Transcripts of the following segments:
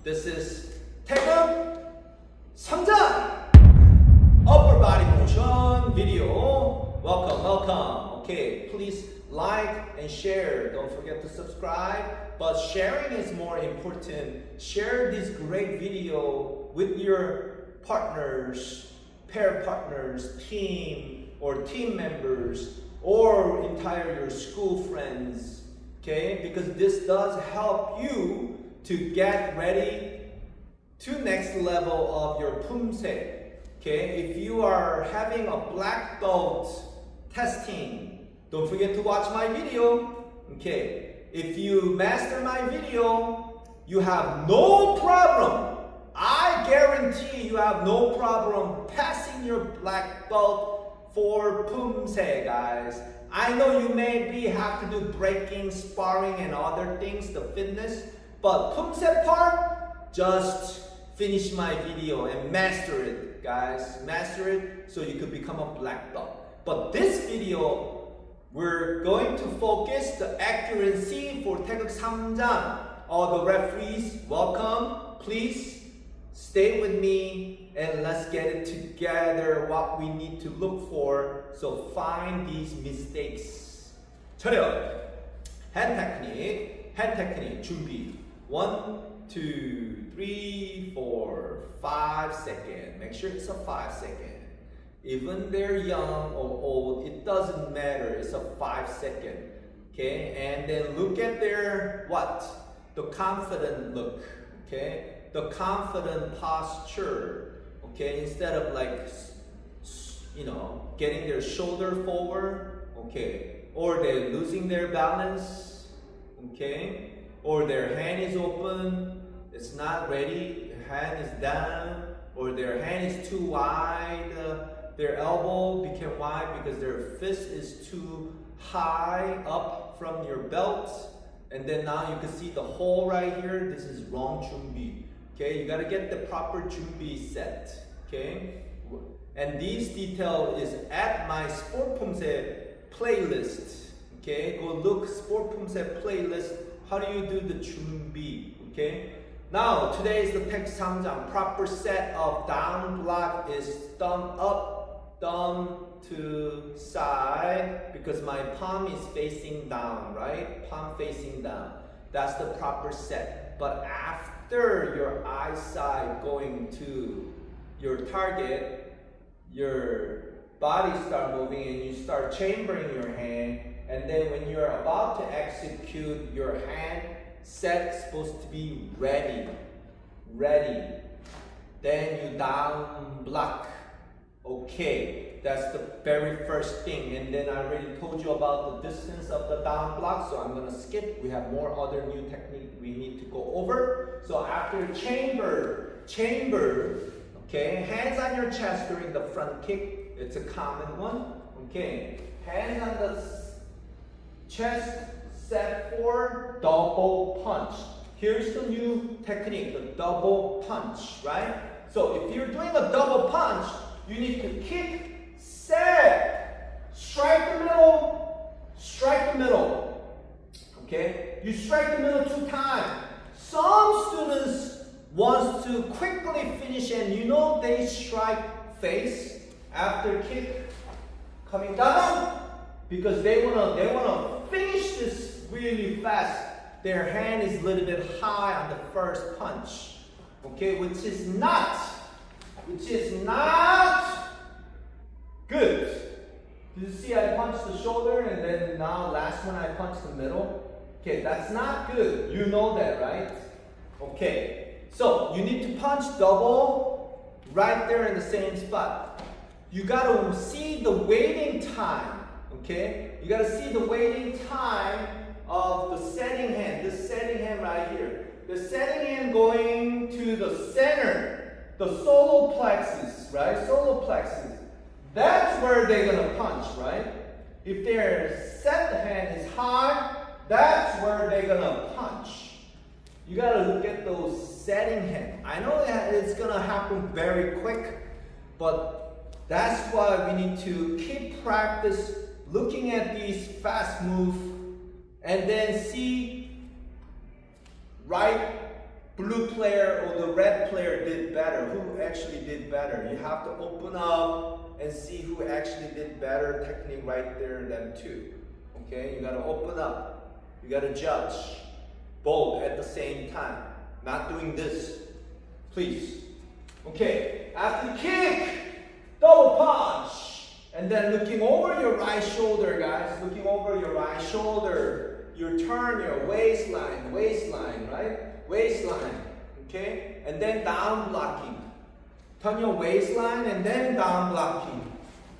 This is Taegeuk 3장 upper body motion video. Welcome. Okay, please like and share. Don't forget to subscribe. But sharing is more important. Share this great video with your partners, pair partners, team or team members, or entire your school friends. Okay, because this does help you to get ready to next level of your poomsae. Okay, if you are having a black belt testing, don't forget to watch my video. Okay, if you master my video, you have no problem. I guarantee you have no problem passing your black belt for poomsae, guys. I know you maybe have to do breaking, sparring, and other things, the fitness, but poomsae part, just finish my video and master it, guys. Master it so you could become a black belt. But this video, we're going to focus the accuracy for Taegeuk 3장. All the referees, welcome. Please stay with me and let's get it together what we need to look for. So find these mistakes. 차렷. hand technique 준비. 1, 2, 3, 4, 5 seconds. Make sure it's a 5 second. Even they're young or old, it doesn't matter. It's a 5 second. Okay, and then look at their what? The confident look. Okay, the confident posture. Okay, instead of like, getting their shoulder forward. Okay, or they're losing their balance. Okay, or their hand is open. It's not ready. Hand is down, or their hand is too wide. Their elbow became wide because their fist is too high up from your belt. And then now you can see the hole right here. This is wrong 준비. Okay, you gotta get the proper 준비 set. Okay, and these detail is at my sport poomsae playlist. Okay, go look sport poomsae playlist. How do you do the 준비? Okay. Now today is the Taegeuk 3장. Proper set of down block is thumb up, thumb to side, because my palm is facing down, right? Palm facing down. That's the proper set. But after your eyesight going to your target, your body start moving and you start chambering your hand. And then when you're about to execute, your hand set supposed to be ready. Then you down block. Okay, that's the very first thing. And then I already told you about the distance of the down block, so I'm gonna skip. We have more other new technique we need to go over. So after chamber, okay, hands on your chest during the front kick. It's a common one. Okay, hands on the chest, set for double punch. Here's the new technique, the double punch, right? So if you're doing a double punch, you need to kick, set, strike the middle. Okay? You strike the middle 2 times. Some students want to quickly finish and they strike face after kick coming down because they wanna finish this really fast. Their hand is a little bit high on the first punch. Okay, which is not good. Did you see I punched the shoulder and then now last one I punched the middle? Okay, that's not good. You know that, right? Okay, so you need to punch double right there in the same spot. You gotta see the waiting time. Okay, you gotta see the waiting time of the setting hand. This setting hand right here. The setting hand going to the center, the solar plexus, right? Solar plexus. That's where they're gonna punch, right? If their set hand is high, that's where they're gonna punch. You gotta look at those setting hand. I know that it's gonna happen very quick, but that's why we need to keep practice looking at these fast moves and then see right blue player or the red player did better, who actually did better. You have to open up and see who actually did better technique right there than two. Okay, you gotta open up. You gotta judge both at the same time. Not doing this, please. Okay, after the kick, double punch. And then looking over your right shoulder, guys. Looking over your right shoulder. You turn your waistline, right? Waistline, okay? And then down blocking. Turn your waistline and then down blocking.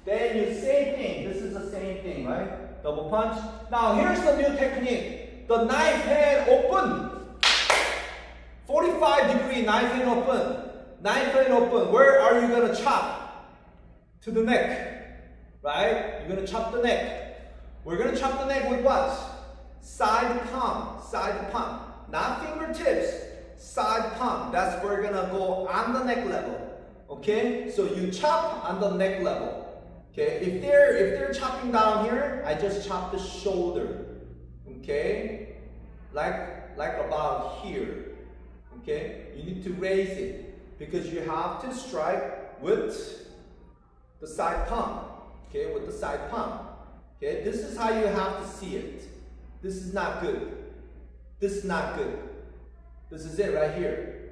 Then you same thing. This is the same thing, right? Double punch. Now here's the new technique. The knife hand open. 45-degree knife hand open. Knife hand open. Where are you gonna chop? To the neck, right? You're gonna chop the neck. We're gonna chop the neck with what? Side palm, not fingertips, side palm. That's where we're gonna go on the neck level. Okay, so you chop on the neck level. Okay, if they're chopping down here, I just chop the shoulder. Okay, like about here. Okay, you need to raise it because you have to strike with the side palm. Okay, with the side palm. Okay, this is how you have to see it. This is not good. This is not good. This is it right here.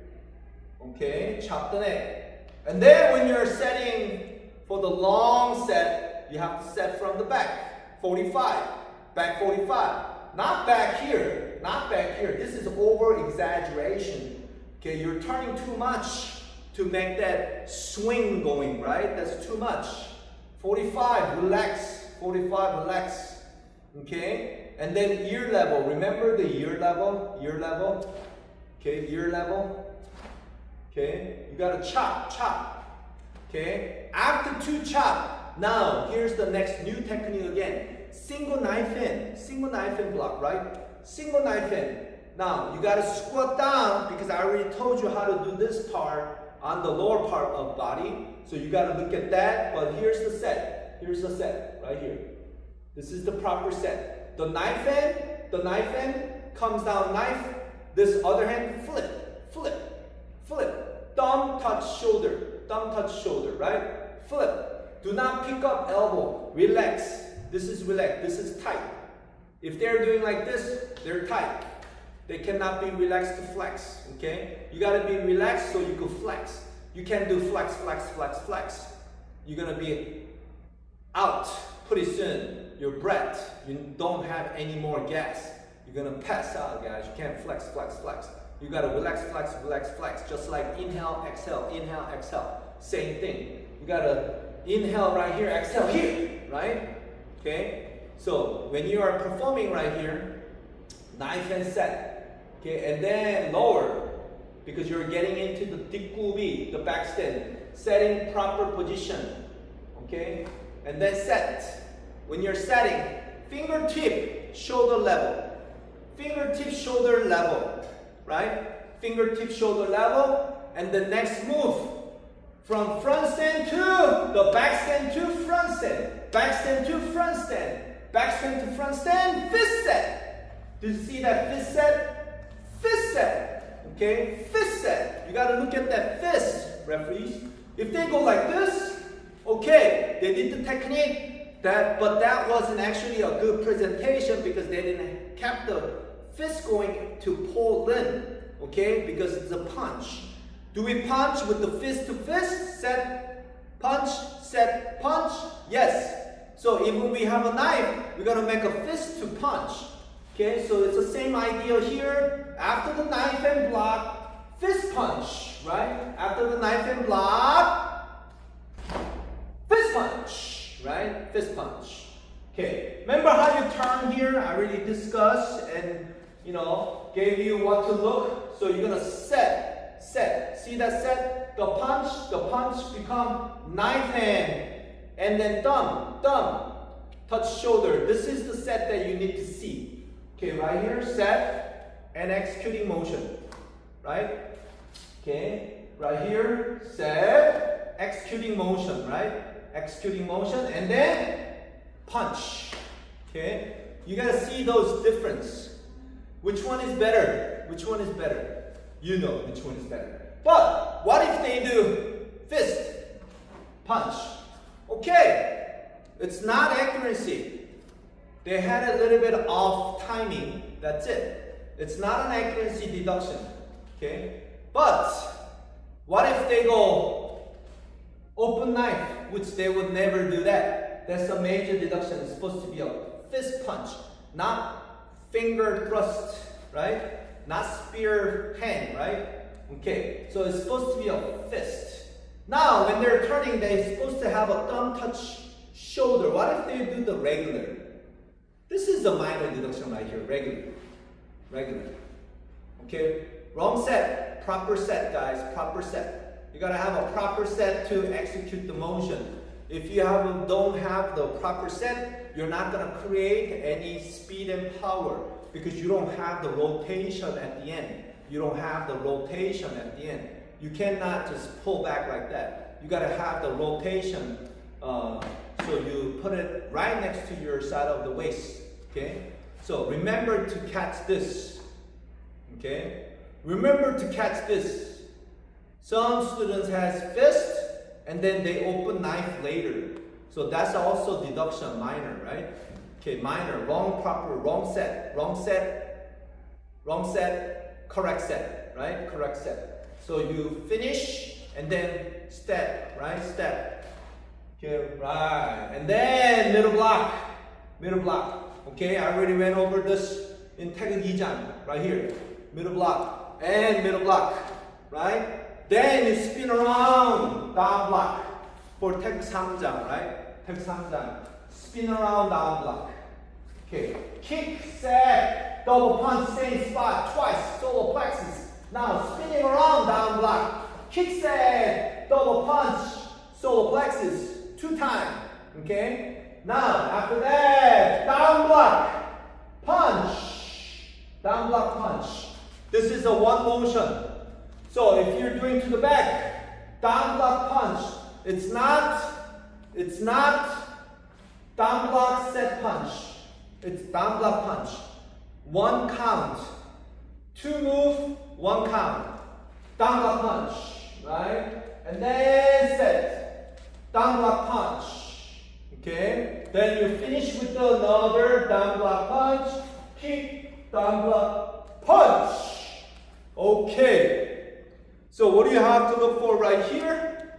Okay, chop the neck. And then when you're setting for the long set, you have to set from the back. 45. Back 45. Not back here. Not back here. This is over exaggeration. Okay, you're turning too much to make that swing going, right? That's too much. 45, relax. 45, relax. Okay? And then ear level. Remember the ear level? Ear level. Okay, ear level. Okay? You gotta chop. Okay? After two chop, now here's the next new technique again. Single knife in block, right? Single knife in. Now you gotta squat down because I already told you how to do this part on the lower part of body. So you gotta look at that, but here's the set. Here's the set, right here. This is the proper set. The knife end comes down knife, this other hand, flip. Thumb touch shoulder, right? Flip. Do not pick up elbow, relax. This is relaxed, this is tight. If they're doing like this, they're tight. They cannot be relaxed to flex, okay? You gotta be relaxed so you can flex. You can't do flex. You're gonna be out pretty soon. Your breath, you don't have any more gas. You're gonna pass out, guys. You can't flex. You gotta relax, flex. Just like inhale, exhale. Same thing. You gotta inhale right here, exhale here, right? Okay? So when you are performing right here, knife and set. Okay, and then lower because you're getting into the 뒷굽이, the backstand, setting proper position. Okay? And then set. When you're setting, fingertip, shoulder level. Fingertip, shoulder level. Right? Fingertip, shoulder level. And the next move, from front stand to the back stand to front stand. Back stand to front stand. Back stand to front stand, fist set. Do you see that fist set? Fist set. Okay? Fist set. You gotta look at that fist, referees. If they go like this, okay, they did the technique. But that wasn't actually a good presentation because they didn't keep the fist going to pull in, okay? Because it's a punch. Do we punch with the fist to fist? Set, punch, set, punch? Yes. So even we have a knife, we're gonna make a fist to punch. Okay, so it's the same idea here. After the knife and block, fist punch, right? After the knife and block, fist punch. Right? Fist punch. Okay. Remember how you turn here? I already discussed and gave you what to look. So you're gonna set. See that set? The punch become knife hand. And then thumb. Touch shoulder. This is the set that you need to see. Okay, right here, set and executing motion. Right? Okay. Right here, set, executing motion, right? Executing motion, and then punch. Okay? You gotta see those difference. Which one is better? You know which one is better. But what if they do fist, punch? Okay, it's not accuracy. They had a little bit off timing. That's it. It's not an accuracy deduction. Okay, but what if they go open knife, which they would never do that? That's a major deduction. It's supposed to be a fist punch, not finger thrust, right? Not spear hand, right? Okay, so it's supposed to be a fist. Now, when they're turning, they're supposed to have a thumb touch shoulder. What if they do the regular? This is the minor deduction right here, regular. Regular. Okay, wrong set, proper set, guys, proper set. You gotta have a proper set to execute the motion. If you don't have the proper set, you're not gonna create any speed and power because you don't have the rotation at the end. You don't have the rotation at the end. You cannot just pull back like that. You gotta have the rotation, so you put it right next to your side of the waist. Okay, so remember to catch this. Okay, remember to catch this. Some students has fist and then they open knife later. So that's also deduction minor, right? Okay, minor, wrong proper, wrong set, wrong set, wrong set, correct set, right? Correct set. So you finish and then step, right? Step. Okay, right. And then middle block, middle block. Okay, I already went over this in Taegeuk Jang, right here. Middle block and middle block, right? Then you spin around, down block for Taegeuk Jang, right? Taegeuk Jang. Spin around, down block. Okay, kick, set, double punch, same spot, twice, solar plexus. Now spinning around, down block. Kick, set, double punch, solar plexus, 2 times. Okay? Now, after that, down block, punch, down block, punch. This is a one motion. So if you're doing to the back, down block, punch. It's not down block, set, punch. It's down block, punch. 1 count. 2 move, 1 count. Down block, punch, right? And then set. Down block, punch. Okay, then you finish with another down block punch, kick, down block, punch. Okay, so what do you have to look for right here?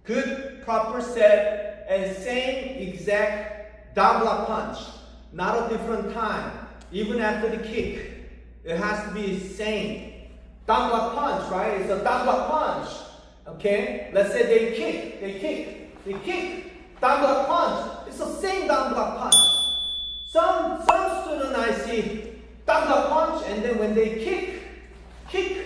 Good, proper set, and same exact down block punch. Not a different time, even after the kick. It has to be same. Down block punch, right? It's a down block punch. Okay, let's say they kick. Down block punch. It's the same down block punch. Some students I see down block punch and then when they kick,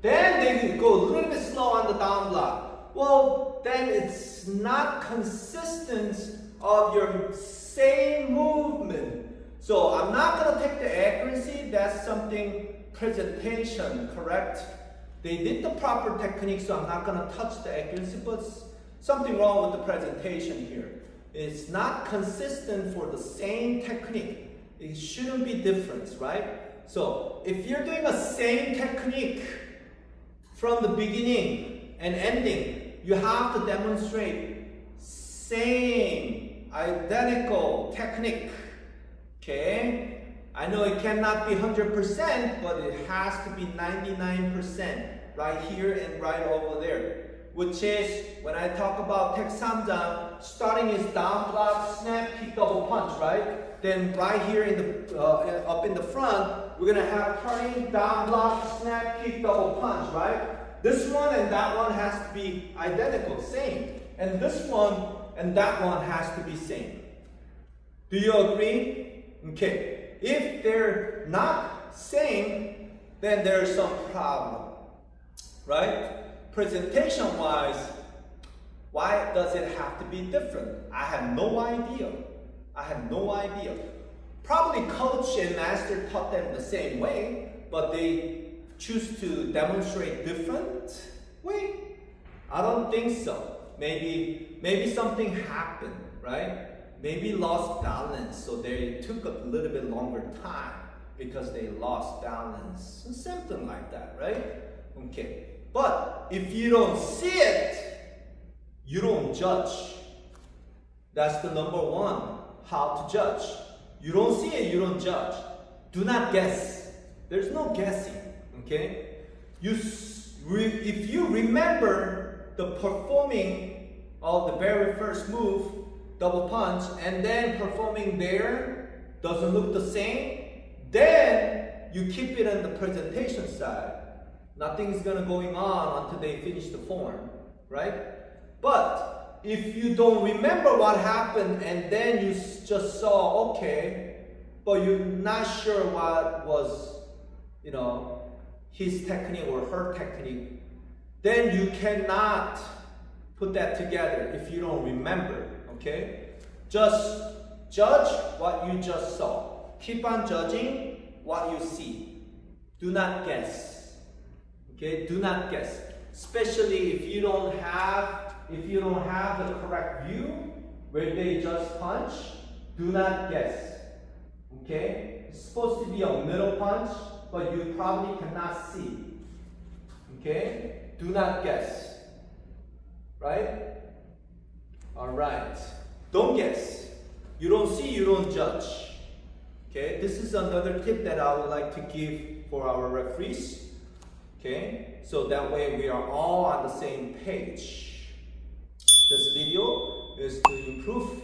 then they go a little bit slow on the down block. Well, then it's not consistent of your same movement. So I'm not gonna take the accuracy. That's something presentation, correct? They did the proper technique, so I'm not gonna touch the accuracy, but something wrong with the presentation here. It's not consistent for the same technique. It shouldn't be different, right? So if you're doing the same technique from the beginning and ending, you have to demonstrate same, identical technique. Okay? I know it cannot be 100%, but it has to be 99% right here and right over there. Which is, when I talk about Taegeuk Jang, starting is down block, snap, kick, double punch, right? Then right here in the up in the front, we're gonna have turning, down block, snap, kick, double punch, right? This one and that one has to be identical, same. And this one and that one has to be same. Do you agree? Okay. If they're not same, then there's some problem, right? Presentation wise, why does it have to be different? I have no idea. Probably coach and master taught them the same way, but they choose to demonstrate different way. I don't think so. Maybe something happened, right? Maybe lost balance, so they took a little bit longer time because they lost balance, something like that, right? Okay. But if you don't see it, you don't judge. That's the number one, how to judge. You don't see it, you don't judge. Do not guess. There's no guessing, okay? If you remember the performing of the very first move, double punch, and then performing there doesn't look the same, then you keep it on the presentation side. Nothing's gonna going on until they finish the form, right? But if you don't remember what happened and then you just saw, okay, but you're not sure what was, his technique or her technique, then you cannot put that together if you don't remember, okay? Just judge what you just saw. Keep on judging what you see. Do not guess. Okay? Do not guess. Especially if you don't have the correct view where they just punch, do not guess. Okay? It's supposed to be a middle punch, but you probably cannot see. Okay? Do not guess. Right? Alright. Don't guess. You don't see, you don't judge. Okay? This is another tip that I would like to give for our referees. Okay? So that way we are all on the same page. This video is to improve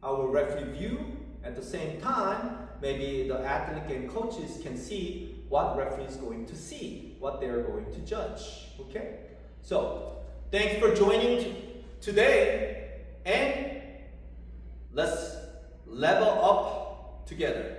our referee view. At the same time, maybe the athlete and coaches can see what referee is going to see, what they're going to judge. Okay? So, thanks for joining today, and let's level up together.